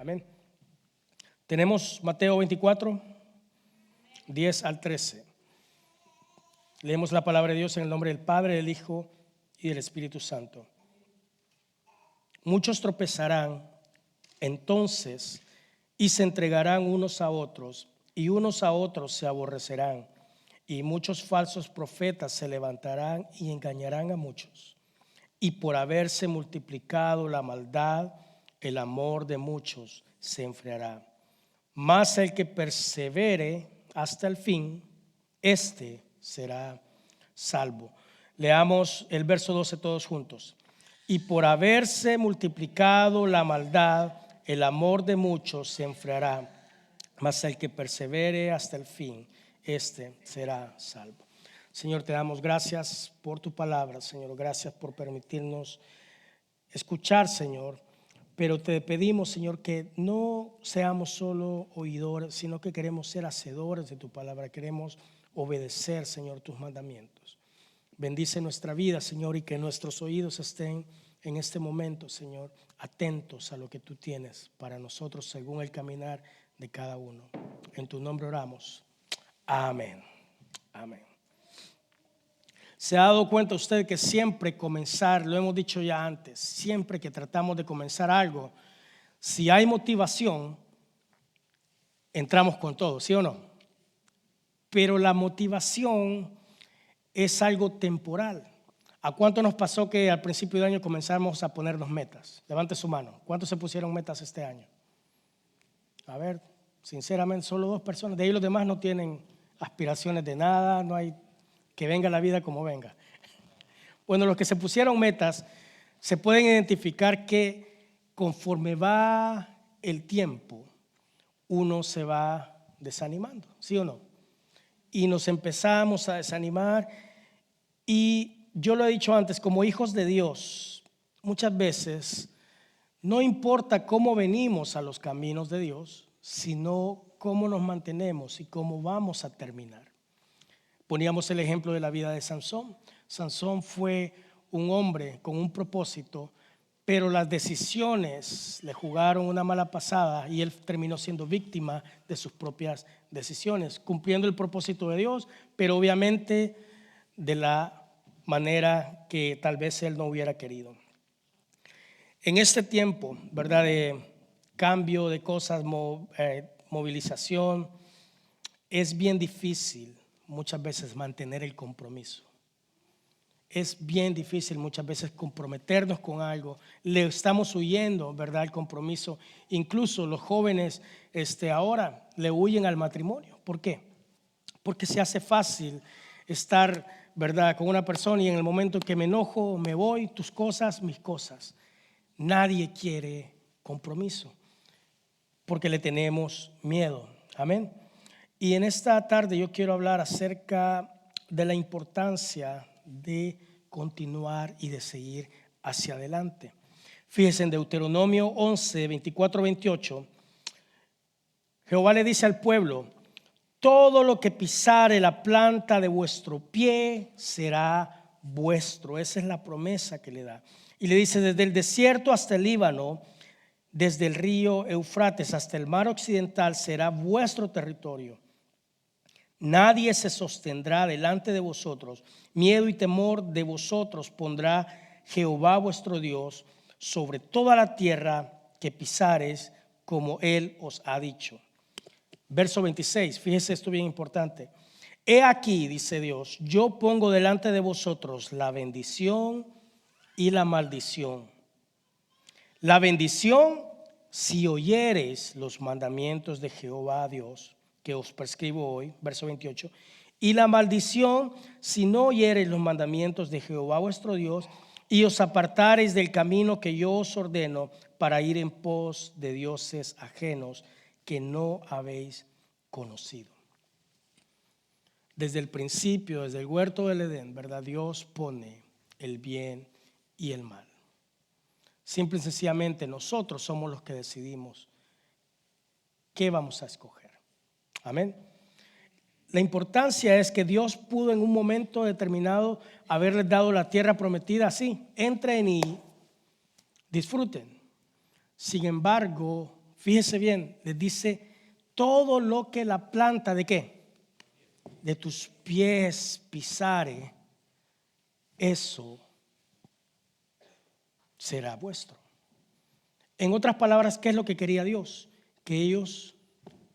Amén. Tenemos Mateo 24, 10 al 13. Leemos la palabra de Dios en el nombre del Padre, del Hijo y del Espíritu Santo. Muchos tropezarán entonces y se entregarán unos a otros, y unos a otros se aborrecerán, y muchos falsos profetas se levantarán y engañarán a muchos. Y por haberse multiplicado la maldad, el amor de muchos se enfriará. Mas el que persevere hasta el fin, este será salvo. Leamos el verso 12 todos juntos. Y por haberse multiplicado la maldad, el amor de muchos se enfriará. Mas el que persevere hasta el fin, este será salvo. Señor, te damos gracias por tu palabra, Señor. Gracias por permitirnos escuchar, Señor. Pero te pedimos, Señor, que no seamos solo oidores, sino que queremos ser hacedores de tu palabra. Queremos obedecer, Señor, tus mandamientos. Bendice nuestra vida, Señor, y que nuestros oídos estén en este momento, Señor, atentos a lo que tú tienes para nosotros según el caminar de cada uno. En tu nombre oramos. Amén. Amén. ¿Se ha dado cuenta usted que siempre comenzar, lo hemos dicho ya antes, siempre que tratamos de comenzar algo, si hay motivación, entramos con todo, ¿sí o no? Pero la motivación es algo temporal. ¿A cuánto nos pasó que al principio de año comenzamos a ponernos metas? Levante su mano. ¿Cuántos se pusieron metas este año? A ver, sinceramente, solo 2 personas. De ahí los demás no tienen aspiraciones de nada, no hay que venga la vida como venga. Bueno, los que se pusieron metas se pueden identificar que conforme va el tiempo, uno se va desanimando, ¿sí o no? Y nos empezamos a desanimar. Y yo lo he dicho antes, como hijos de Dios, muchas veces no importa cómo venimos a los caminos de Dios, sino cómo nos mantenemos y cómo vamos a terminar. Poníamos el ejemplo de la vida de Sansón. Sansón fue un hombre con un propósito, pero las decisiones le jugaron una mala pasada y él terminó siendo víctima de sus propias decisiones, cumpliendo el propósito de Dios, pero obviamente de la manera que tal vez él no hubiera querido. En este tiempo, ¿verdad?, de cambio de cosas, movilización, es bien difícil muchas veces mantener el compromiso. Es bien difícil muchas veces comprometernos con algo. Le estamos huyendo, ¿verdad?, al compromiso. Incluso los jóvenes ahora le huyen al matrimonio. ¿Por qué? Porque se hace fácil estar, ¿verdad?, con una persona y en el momento que me enojo, me voy, tus cosas, mis cosas. Nadie quiere compromiso porque le tenemos miedo. Amén. Y en esta tarde yo quiero hablar acerca de la importancia de continuar y de seguir hacia adelante. Fíjense en Deuteronomio 11, 24, 28. Jehová le dice al pueblo: todo lo que pisare la planta de vuestro pie será vuestro. Esa es la promesa que le da. Y le dice: desde el desierto hasta el Líbano, desde el río Eufrates hasta el mar occidental será vuestro territorio. Nadie se sostendrá delante de vosotros. Miedo y temor de vosotros pondrá Jehová vuestro Dios sobre toda la tierra que pisares, como él os ha dicho. Verso 26, fíjese esto bien importante. He aquí, dice Dios, yo pongo delante de vosotros la bendición y la maldición. La bendición, si oyereis los mandamientos de Jehová Dios, que os prescribo hoy, verso 28, y la maldición, si no oyereis los mandamientos de Jehová vuestro Dios, y os apartareis del camino que yo os ordeno para ir en pos de dioses ajenos que no habéis conocido. Desde el principio, desde el huerto del Edén, ¿verdad?, Dios pone el bien y el mal. Simple y sencillamente nosotros somos los que decidimos qué vamos a escoger. Amén. La importancia es que Dios pudo en un momento determinado haberles dado la tierra prometida así: entren y disfruten. Sin embargo, fíjese bien, les dice, todo lo que la planta de ¿qué? De tus pies pisare, eso será vuestro. En otras palabras, ¿qué es lo que quería Dios? Que ellos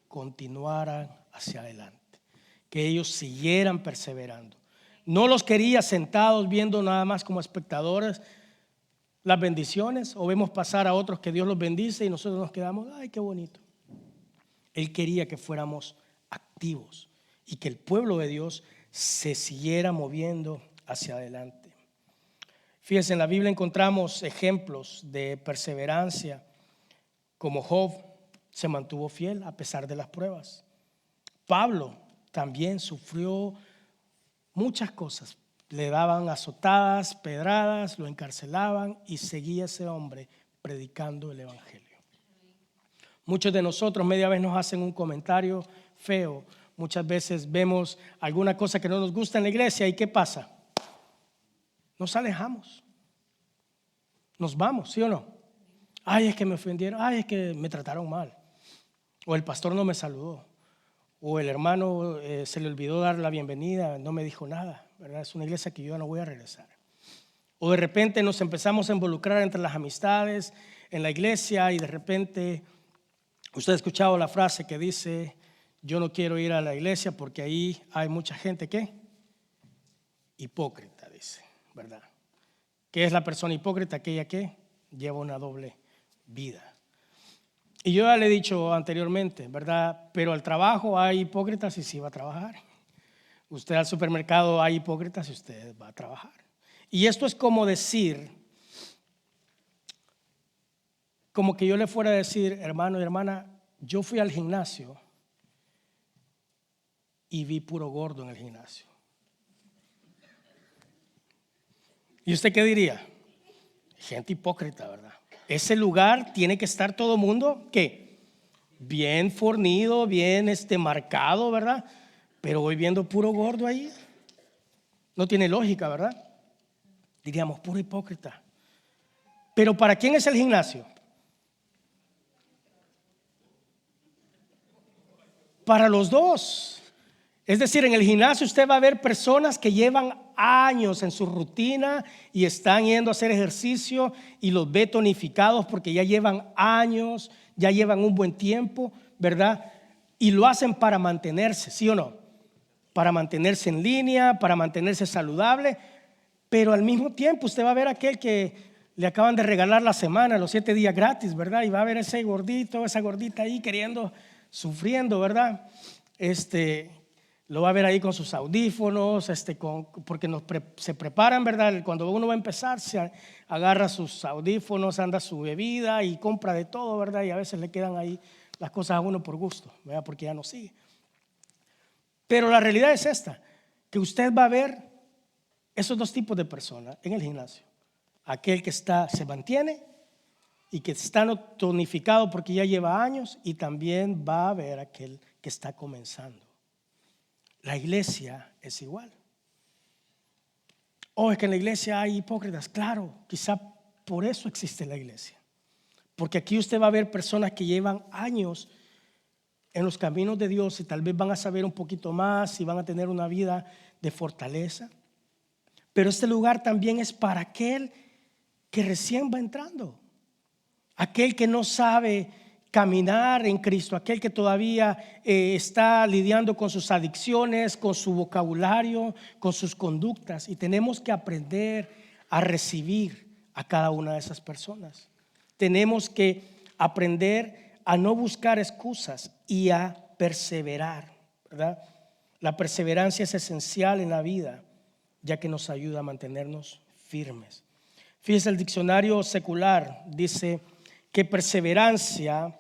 continuaran hacia adelante, que ellos siguieran perseverando. No los quería sentados viendo nada más como espectadores las bendiciones, o vemos pasar a otros que Dios los bendice y nosotros nos quedamos, ay, qué bonito. Él quería que fuéramos activos y que el pueblo de Dios se siguiera moviendo hacia adelante. Fíjense, en la Biblia encontramos ejemplos de perseverancia, como Job se mantuvo fiel a pesar de las pruebas. Pablo también sufrió muchas cosas. Le daban azotadas, pedradas, lo encarcelaban y seguía ese hombre predicando el evangelio. Muchos de nosotros media vez nos hacen un comentario feo. Muchas veces vemos alguna cosa que no nos gusta en la iglesia y ¿qué pasa? Nos alejamos. Nos vamos, ¿sí o no? Ay, es que me ofendieron. Ay, es que me trataron mal. O el pastor no me saludó. O el hermano se le olvidó dar la bienvenida, no me dijo nada, ¿verdad? Es una iglesia que yo no voy a regresar. O de repente nos empezamos a involucrar entre las amistades en la iglesia y de repente usted ha escuchado la frase que dice, yo no quiero ir a la iglesia porque ahí hay mucha gente ¿qué? Hipócrita, dice, ¿verdad? ¿Qué es la persona hipócrita? Aquella que lleva una doble vida. Y yo ya le he dicho anteriormente, ¿verdad? Pero al trabajo hay hipócritas y sí va a trabajar. Usted al supermercado hay hipócritas y usted va a trabajar. Y esto es como decir, como que yo le fuera a decir, hermano y hermana, yo fui al gimnasio y vi puro gordo en el gimnasio. ¿Y usted qué diría? Gente hipócrita, ¿verdad? Ese lugar tiene que estar todo mundo, ¿qué? Bien fornido, bien marcado, ¿verdad? Pero voy viendo puro gordo ahí. No tiene lógica, ¿verdad? Diríamos, puro hipócrita. Pero ¿para quién es el gimnasio? Para los dos. Es decir, en el gimnasio usted va a ver personas que llevan años en su rutina y están yendo a hacer ejercicio y los ve tonificados porque ya llevan años, ya llevan un buen tiempo, ¿verdad? Y lo hacen para mantenerse, ¿sí o no? Para mantenerse en línea, para mantenerse saludable, pero al mismo tiempo usted va a ver aquel que le acaban de regalar la semana, los 7 días gratis, ¿verdad? Y va a ver ese gordito, esa gordita ahí queriendo, sufriendo, ¿verdad? Lo va a ver ahí con sus audífonos, porque se preparan, ¿verdad? Cuando uno va a empezar, se agarra sus audífonos, anda su bebida y compra de todo, ¿verdad? Y a veces le quedan ahí las cosas a uno por gusto, ¿verdad? Porque ya no sigue. Pero la realidad es esta, que usted va a ver esos dos tipos de personas en el gimnasio. Aquel que se mantiene y que está tonificado porque ya lleva años, y también va a ver aquel que está comenzando. La iglesia es igual. Es que en la iglesia hay hipócritas. Claro, quizá por eso existe la iglesia. Porque aquí usted va a ver personas que llevan años en los caminos de Dios y tal vez van a saber un poquito más y van a tener una vida de fortaleza. Pero este lugar también es para aquel que recién va entrando. Aquel que no sabe caminar en Cristo, aquel que todavía está lidiando con sus adicciones, con su vocabulario, con sus conductas, y tenemos que aprender a recibir a cada una de esas personas. Tenemos que aprender a no buscar excusas y a perseverar, ¿verdad? La perseverancia es esencial en la vida, ya que nos ayuda a mantenernos firmes. Fíjese, el diccionario secular dice que perseverancia,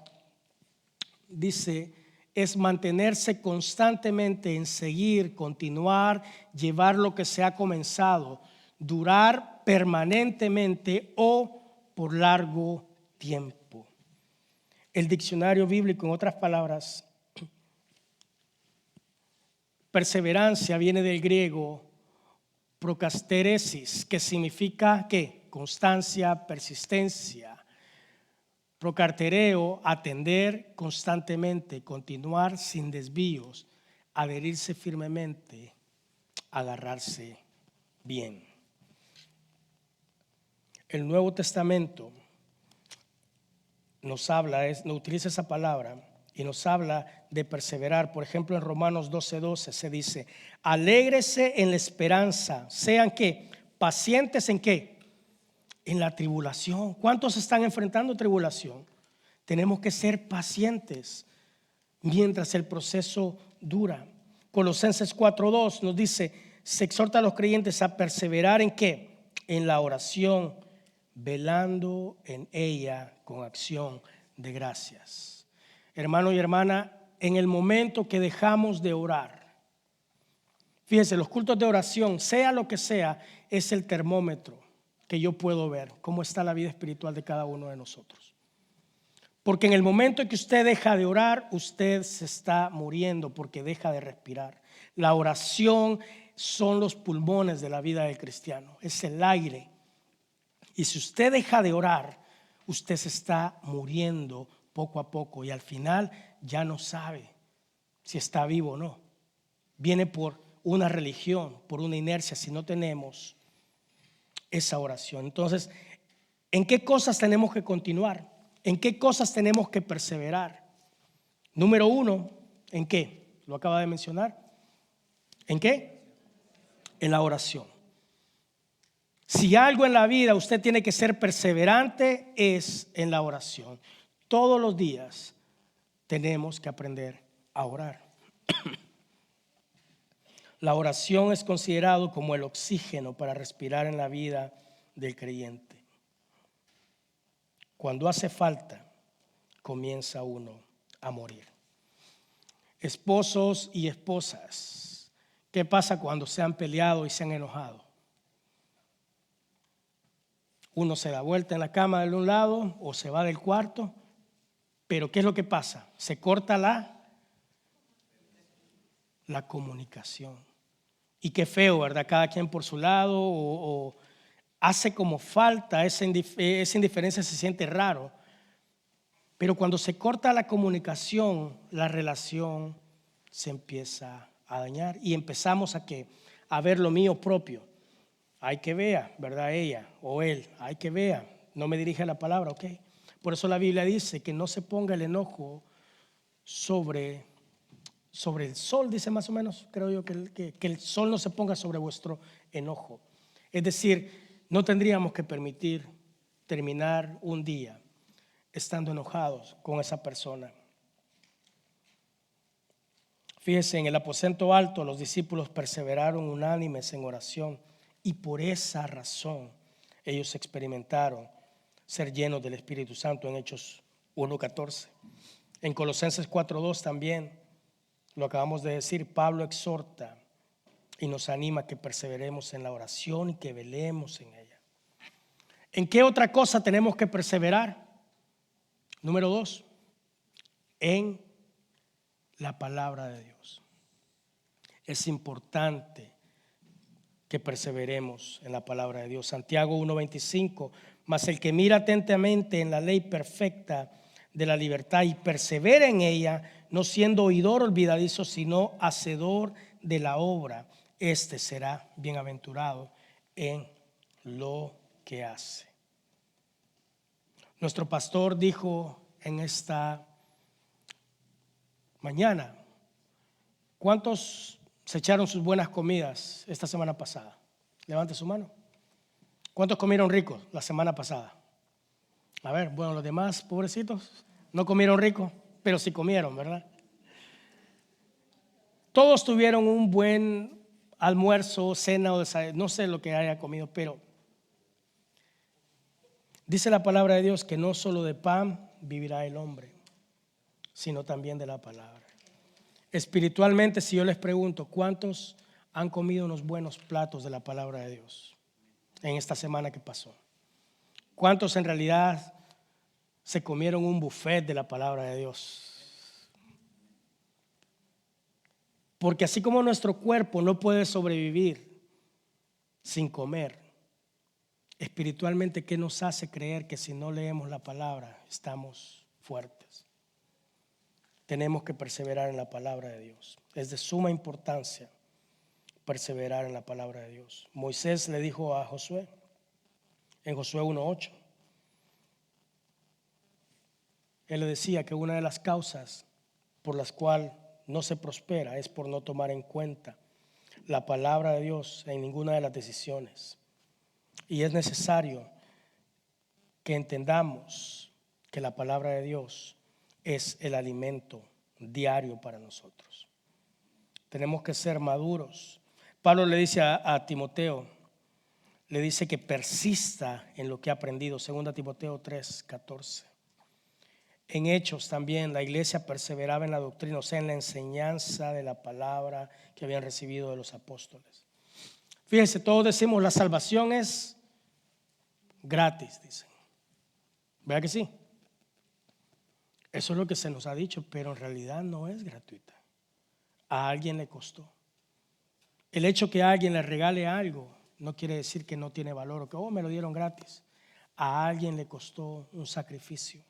dice, es mantenerse constantemente en seguir, continuar, llevar lo que se ha comenzado, durar permanentemente o por largo tiempo. El diccionario bíblico, en otras palabras, perseverancia viene del griego prokasteresis, que significa ¿qué? Constancia, persistencia. Procartereo, atender constantemente, continuar sin desvíos, adherirse firmemente, agarrarse bien. El Nuevo Testamento nos utiliza esa palabra y nos habla de perseverar. Por ejemplo, en Romanos 12:12 se dice: alégrese en la esperanza, sean ¿qué? Pacientes en ¿qué? En la tribulación. ¿Cuántos están enfrentando tribulación? Tenemos que ser pacientes mientras el proceso dura. Colosenses 4:2 nos dice: se exhorta a los creyentes a perseverar en ¿qué? En la oración, velando en ella con acción de gracias. Hermano y hermana, en el momento que dejamos de orar, fíjense, los cultos de oración, sea lo que sea, es el termómetro que yo puedo ver cómo está la vida espiritual de cada uno de nosotros. Porque en el momento en que usted deja de orar, usted se está muriendo porque deja de respirar. La oración son los pulmones de la vida del cristiano, es el aire. Y si usted deja de orar, usted se está muriendo poco a poco y al final ya no sabe si está vivo o no. Viene por una religión, por una inercia, si no tenemos esa oración. Entonces, ¿en qué cosas tenemos que continuar? ¿En qué cosas tenemos que perseverar? Número 1, ¿en qué? Lo acaba de mencionar. ¿En qué? En la oración. Si algo en la vida usted tiene que ser perseverante, es en la oración. Todos los días tenemos que aprender a orar. La oración es considerado como el oxígeno para respirar en la vida del creyente. Cuando hace falta, comienza uno a morir. Esposos y esposas, ¿qué pasa cuando se han peleado y se han enojado? Uno se da vuelta en la cama de un lado o se va del cuarto, pero ¿qué es lo que pasa? Se corta la comunicación. Y qué feo, ¿verdad? Cada quien por su lado o hace como falta, esa indiferencia se siente raro. Pero cuando se corta la comunicación, la relación se empieza a dañar y empezamos a ver lo mío propio. Hay que vea, ¿verdad? Ella o él, hay que vea. No me dirige la palabra, ¿ok? Por eso la Biblia dice que no se ponga el enojo sobre el sol, dice más o menos, creo yo, que el sol no se ponga sobre vuestro enojo. Es decir, no tendríamos que permitir terminar un día estando enojados con esa persona. Fíjense, en el aposento alto los discípulos perseveraron unánimes en oración y por esa razón ellos experimentaron ser llenos del Espíritu Santo en Hechos 1:14. En Colosenses 4:2 también, lo acabamos de decir, Pablo exhorta y nos anima a que perseveremos en la oración y que velemos en ella. ¿En qué otra cosa tenemos que perseverar? Número 2, en la palabra de Dios. Es importante que perseveremos en la palabra de Dios. Santiago 1:25, mas el que mira atentamente en la ley perfecta de la libertad y persevera en ella, no siendo oidor olvidadizo, sino hacedor de la obra, este será bienaventurado en lo que hace. Nuestro pastor dijo en esta mañana, ¿cuántos se echaron sus buenas comidas esta semana pasada? Levante su mano. ¿Cuántos comieron rico la semana pasada? A ver, bueno, los demás, pobrecitos, no comieron rico, pero sí comieron, ¿verdad? Todos tuvieron un buen almuerzo, cena o desayuno, no sé lo que haya comido, pero dice la palabra de Dios que no solo de pan vivirá el hombre, sino también de la palabra. Espiritualmente, si yo les pregunto, ¿cuántos han comido unos buenos platos de la palabra de Dios en esta semana que pasó? ¿Cuántos en realidad se comieron un buffet de la palabra de Dios? Porque así como nuestro cuerpo no puede sobrevivir sin comer, espiritualmente, ¿qué nos hace creer que si no leemos la palabra estamos fuertes? Tenemos que perseverar en la palabra de Dios. Es de suma importancia perseverar en la palabra de Dios. Moisés le dijo a Josué, en Josué 1:8, él le decía que una de las causas por las cuales no se prospera es por no tomar en cuenta la palabra de Dios en ninguna de las decisiones. Y es necesario que entendamos que la palabra de Dios es el alimento diario para nosotros. Tenemos que ser maduros. Pablo le dice a Timoteo, le dice que persista en lo que ha aprendido. 2 Timoteo 3:14. En Hechos también la iglesia perseveraba en la doctrina, o sea, en la enseñanza de la palabra que habían recibido de los apóstoles. Fíjense, todos decimos la salvación es gratis, dicen. ¿Verdad que sí? Eso es lo que se nos ha dicho, pero en realidad no es gratuita. A alguien le costó. El hecho que a alguien le regale algo no quiere decir que no tiene valor o que me lo dieron gratis. A alguien le costó un sacrificio.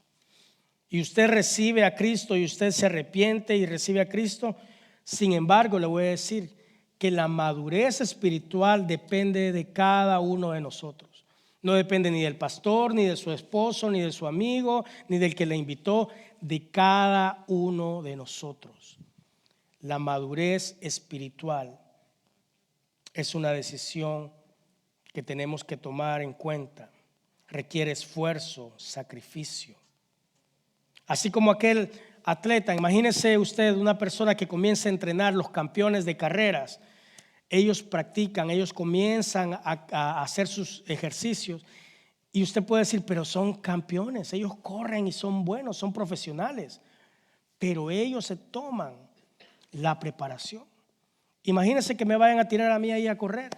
Y usted recibe a Cristo y usted se arrepiente y recibe a Cristo. Sin embargo, le voy a decir que la madurez espiritual depende de cada uno de nosotros. No depende ni del pastor, ni de su esposo, ni de su amigo, ni del que le invitó, de cada uno de nosotros. La madurez espiritual es una decisión que tenemos que tomar en cuenta. Requiere esfuerzo, sacrificio. Así como aquel atleta, imagínese usted una persona que comienza a entrenar, los campeones de carreras. Ellos practican, ellos comienzan a hacer sus ejercicios. Y usted puede decir, pero son campeones, ellos corren y son buenos, son profesionales. Pero ellos se toman la preparación. Imagínese que me vayan a tirar a mí ahí a correr.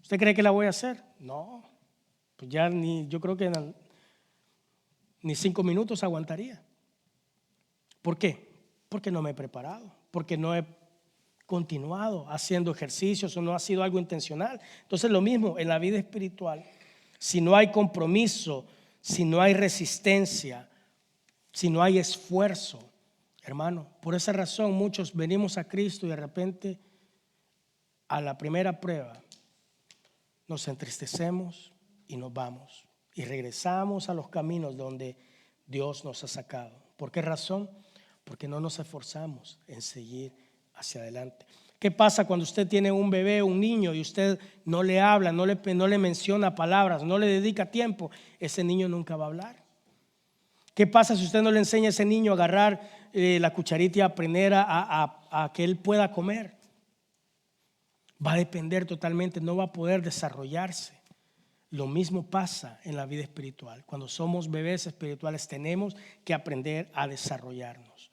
¿Usted cree que la voy a hacer? No, pues ya yo creo que ni 5 minutos aguantaría. ¿Por qué? Porque no me he preparado, porque no he continuado haciendo ejercicios o no ha sido algo intencional. Entonces lo mismo en la vida espiritual. Si no hay compromiso, si no hay resistencia, si no hay esfuerzo, hermano, por esa razón muchos venimos a Cristo y de repente a la primera prueba nos entristecemos y nos vamos y regresamos a los caminos donde Dios nos ha sacado. ¿Por qué razón? Porque no nos esforzamos en seguir hacia adelante. ¿Qué pasa cuando usted tiene un bebé, un niño, y usted no le habla, no le menciona palabras, no le dedica tiempo? Ese niño nunca va a hablar. ¿Qué pasa si usted no le enseña a ese niño a agarrar la cucharita y aprender a que él pueda comer? Va a depender totalmente, no va a poder desarrollarse. Lo mismo pasa en la vida espiritual. Cuando somos bebés espirituales tenemos que aprender a desarrollarnos.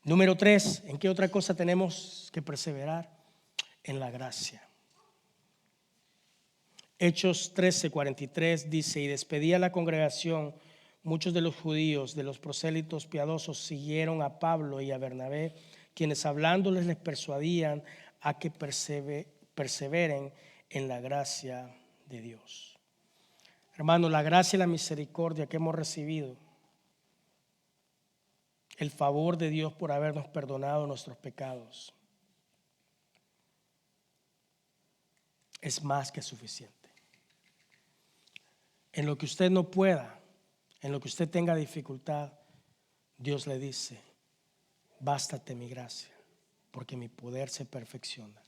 Número 3, ¿en qué otra cosa tenemos que perseverar? En la gracia. Hechos 13:43 dice, y despedía la congregación, muchos de los judíos, de los prosélitos piadosos, siguieron a Pablo y a Bernabé, quienes hablándoles les persuadían a que perseveren en la gracia de Dios. Hermano, la gracia y la misericordia que hemos recibido, el favor de Dios por habernos perdonado nuestros pecados, es más que suficiente. En lo que usted no pueda, en lo que usted tenga dificultad, Dios le dice, bástate mi gracia, porque mi poder se perfecciona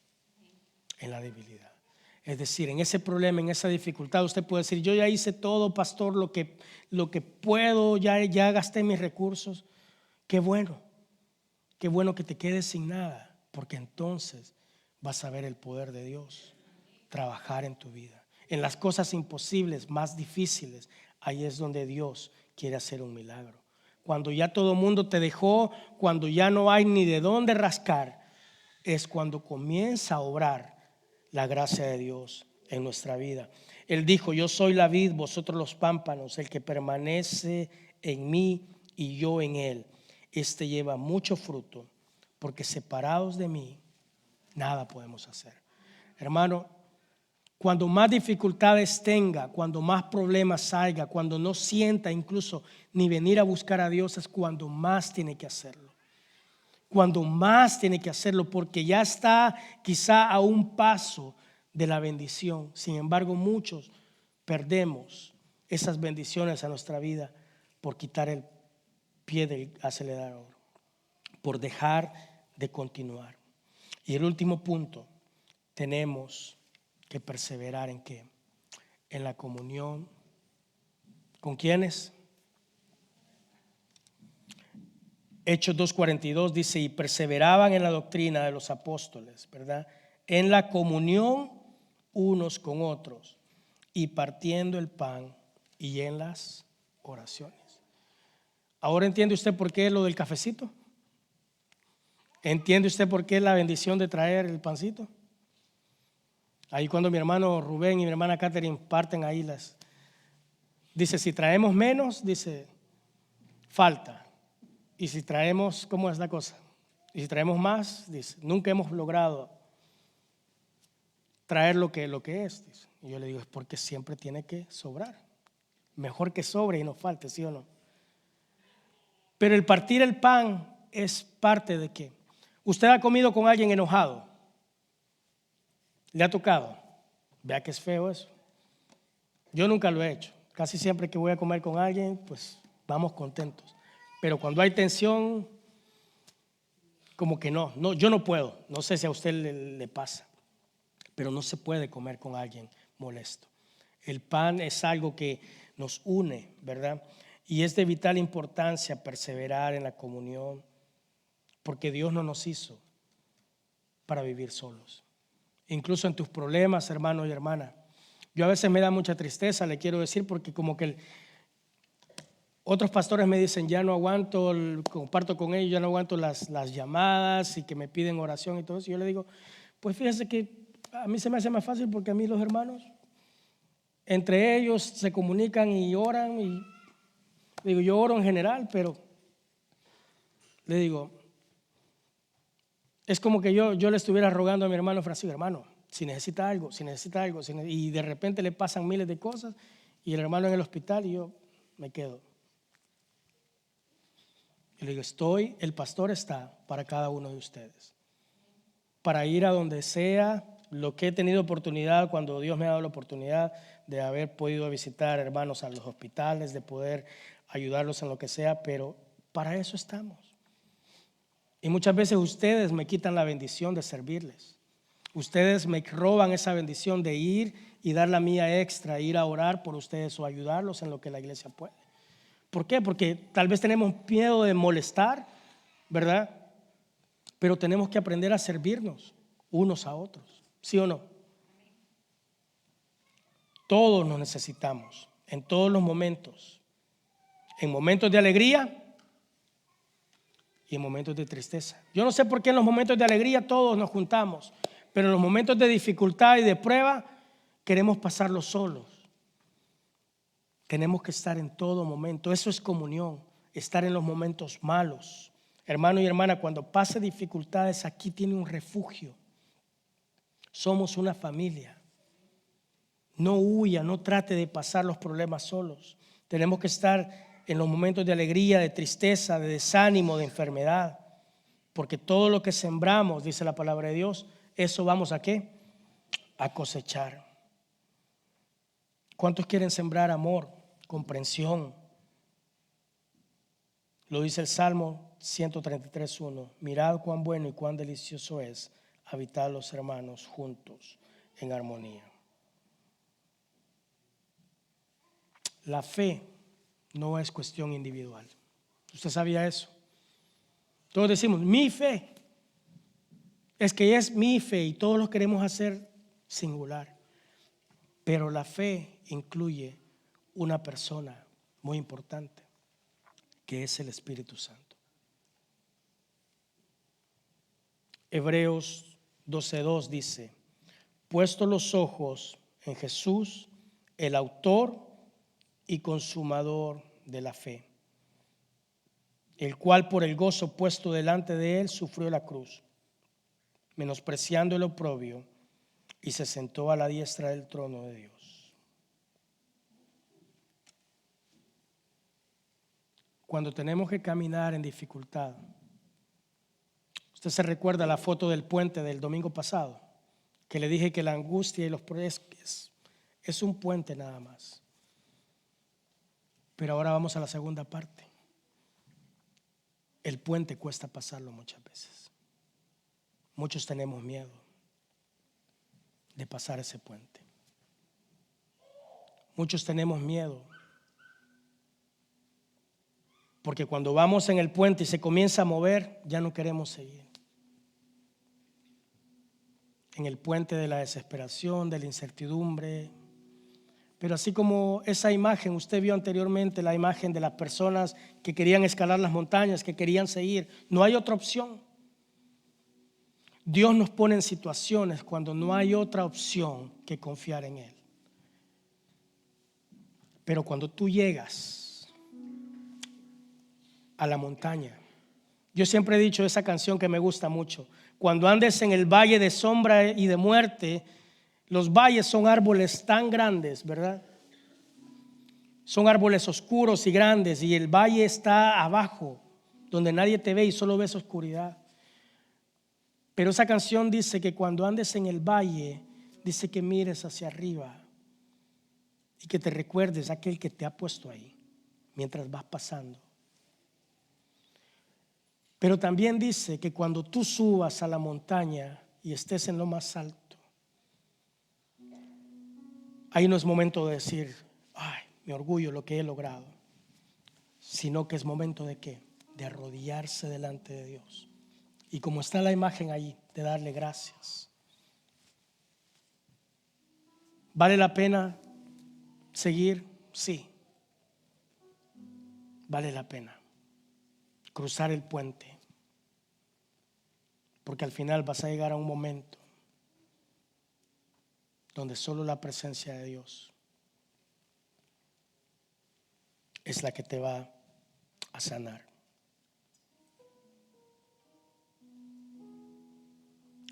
en la debilidad. Es decir, en ese problema, en esa dificultad, usted puede decir, yo ya hice todo, pastor, lo que puedo, ya gasté mis recursos. Qué bueno que te quedes sin nada, porque entonces vas a ver el poder de Dios trabajar en tu vida. En las cosas imposibles, más difíciles, ahí es donde Dios quiere hacer un milagro. Cuando ya todo el mundo te dejó, cuando ya no hay ni de dónde rascar, es cuando comienza a obrar la gracia de Dios en nuestra vida. Él dijo, yo soy la vid, vosotros los pámpanos, el que permanece en mí y yo en él. Este lleva mucho fruto, porque separados de mí, nada podemos hacer. Hermano, Cuando más dificultades tenga, cuando más problemas haya, cuando no sienta incluso ni venir a buscar a Dios, es cuando más tiene que hacerlo. Cuando más tiene que hacerlo, porque ya está quizá a un paso de la bendición. Sin embargo, muchos perdemos esas bendiciones a nuestra vida por quitar el pie del acelerador, por dejar de continuar. Y el último punto, tenemos que perseverar ¿en qué? En la comunión. ¿Con quiénes? Hechos 2:42 dice, y perseveraban en la doctrina de los apóstoles, ¿verdad? En la comunión unos con otros y partiendo el pan y en las oraciones. ¿Ahora entiende usted por qué lo del cafecito? ¿Entiende usted por qué la bendición de traer el pancito? Ahí cuando mi hermano Rubén y mi hermana Catherine parten ahí dice, si traemos menos, dice, falta. Y si traemos, ¿cómo es la cosa? Y si traemos más, dice, nunca hemos logrado traer lo que es. Dice. Y yo le digo, es porque siempre tiene que sobrar. Mejor que sobre y no falte, ¿sí o no? Pero el partir el pan es parte de qué. Usted ha comido con alguien enojado. ¿Le ha tocado? Vea que es feo eso. Yo nunca lo he hecho. Casi siempre que voy a comer con alguien, pues vamos contentos. Pero cuando hay tensión, como que no, yo no puedo. No sé si a usted le pasa, pero no se puede comer con alguien molesto. El pan es algo que nos une, ¿verdad? Y es de vital importancia perseverar en la comunión, porque Dios no nos hizo para vivir solos. Incluso en tus problemas, hermano y hermana. Yo a veces me da mucha tristeza, le quiero decir, porque como que otros pastores me dicen, ya no aguanto, comparto con ellos, ya no aguanto las llamadas y que me piden oración y todo eso. Yo le digo, pues fíjese que a mí se me hace más fácil porque a mí los hermanos, entre ellos se comunican y oran. Y digo, yo oro en general, pero le digo, es como que yo le estuviera rogando a mi hermano Francisco, hermano, si necesita algo, y de repente le pasan miles de cosas y el hermano en el hospital y yo me quedo. Y le digo, el pastor está para cada uno de ustedes, para ir a donde sea. Lo que he tenido oportunidad, cuando Dios me ha dado la oportunidad de haber podido visitar hermanos a los hospitales, de poder ayudarlos en lo que sea, pero para eso estamos. Y muchas veces ustedes me quitan la bendición de servirles. Ustedes me roban esa bendición de ir y dar la mía extra, ir a orar por ustedes o ayudarlos en lo que la iglesia puede. ¿Por qué? Porque tal vez tenemos miedo de molestar, ¿verdad? Pero tenemos que aprender a servirnos unos a otros, ¿sí o no? Todos nos necesitamos, en todos los momentos. En momentos de alegría y en momentos de tristeza. Yo no sé por qué en los momentos de alegría todos nos juntamos, pero en los momentos de dificultad y de prueba queremos pasarlos solos. Tenemos que estar en todo momento. Eso es comunión, estar en los momentos malos. Hermano y hermana, cuando pase dificultades, aquí tiene un refugio. Somos una familia. No huya, no trate de pasar los problemas solos. Tenemos que estar en los momentos de alegría, de tristeza, de desánimo, de enfermedad. Porque todo lo que sembramos, dice la palabra de Dios, eso vamos a ¿qué? A cosechar. ¿Cuántos quieren sembrar amor, comprensión? Lo dice el Salmo 133:1. Mirad cuán bueno y cuán delicioso es habitar los hermanos juntos en armonía. La fe no es cuestión individual. ¿Usted sabía eso? Todos decimos, mi fe. Es que es mi fe y todos lo queremos hacer singular. Pero la fe incluye una persona muy importante, que es el Espíritu Santo. Hebreos 12:2 dice, puesto los ojos en Jesús, el autor y consumador de la fe, el cual por el gozo puesto delante de él sufrió la cruz, menospreciando el oprobio, y se sentó a la diestra del trono de Dios. Cuando tenemos que caminar en dificultad, usted se recuerda la foto del puente del domingo pasado, que le dije que la angustia y los problemas es un puente nada más. Pero ahora vamos a la segunda parte. El puente cuesta pasarlo muchas veces. Muchos tenemos miedo de pasar ese puente. Muchos tenemos miedo porque cuando vamos en el puente y se comienza a mover, ya no queremos seguir. En el puente de la desesperación, de la incertidumbre. Pero así como esa imagen, usted vio anteriormente la imagen de las personas que querían escalar las montañas, que querían seguir, no hay otra opción. Dios nos pone en situaciones cuando no hay otra opción que confiar en Él. Pero cuando tú llegas a la montaña, yo siempre he dicho esa canción que me gusta mucho: cuando andes en el valle de sombra y de muerte. Los valles son árboles tan grandes, ¿verdad? Son árboles oscuros y grandes, y el valle está abajo, donde nadie te ve y solo ves oscuridad. Pero esa canción dice que cuando andes en el valle, dice que mires hacia arriba y que te recuerdes a aquel que te ha puesto ahí mientras vas pasando. Pero también dice que cuando tú subas a la montaña y estés en lo más alto, ahí no es momento de decir, ay, mi orgullo, lo que he logrado, sino que es momento de ¿qué? De arrodillarse delante de Dios. Y como está la imagen ahí, de darle gracias. ¿Vale la pena seguir? Sí. Vale la pena cruzar el puente, porque al final vas a llegar a un momento donde solo la presencia de Dios es la que te va a sanar.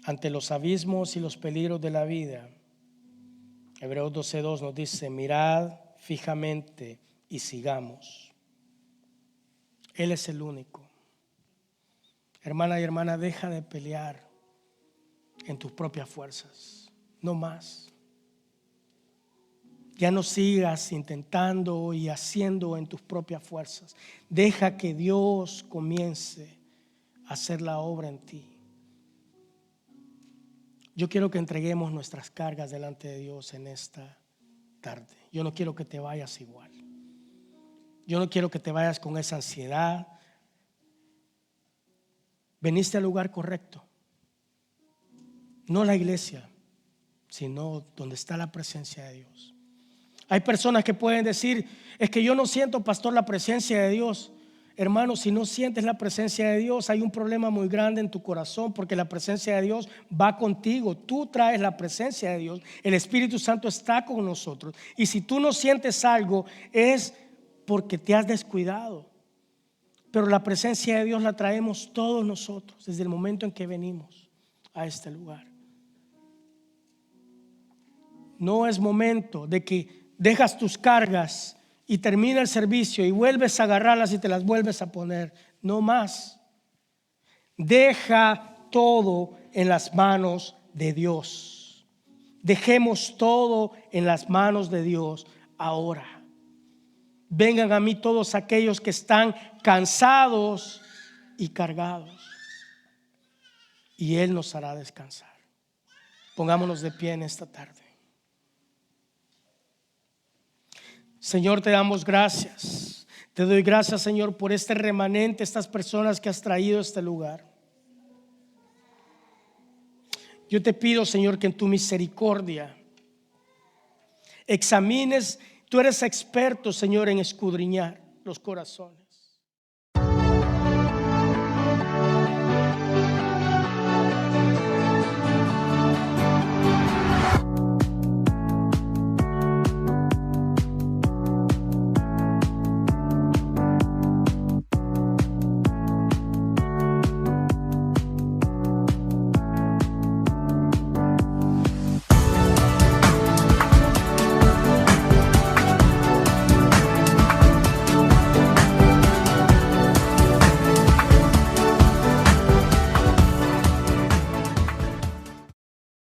Ante los abismos y los peligros de la vida, Hebreos 12:2 nos dice: mirad fijamente y sigamos. Él es el único. Hermana y hermana, deja de pelear en tus propias fuerzas, no más. Ya no sigas intentando y haciendo en tus propias fuerzas. Deja que Dios comience a hacer la obra en ti. Yo quiero que entreguemos nuestras cargas delante de Dios en esta tarde. Yo no quiero que te vayas igual. Yo no quiero que te vayas con esa ansiedad. Veniste al lugar correcto. No la iglesia, sino donde está la presencia de Dios. Hay personas que pueden decir: es que yo no siento, pastor, la presencia de Dios. Hermano, si no sientes la presencia de Dios, hay un problema muy grande en tu corazón, porque la presencia de Dios va contigo. Tú traes la presencia de Dios. El Espíritu Santo está con nosotros. Y si tú no sientes algo, es porque te has descuidado. Pero la presencia de Dios la traemos todos nosotros desde el momento en que venimos a este lugar. No es momento de que dejas tus cargas y termina el servicio y vuelves a agarrarlas y te las vuelves a poner. No más. Deja todo en las manos de Dios. Dejemos todo en las manos de Dios ahora. Vengan a mí todos aquellos que están cansados y cargados, y Él nos hará descansar. Pongámonos de pie en esta tarde. Señor, te damos gracias. Te doy gracias, Señor, por este remanente, estas personas que has traído a este lugar. Yo te pido, Señor, que en tu misericordia examines. Tú eres experto, Señor, en escudriñar los corazones.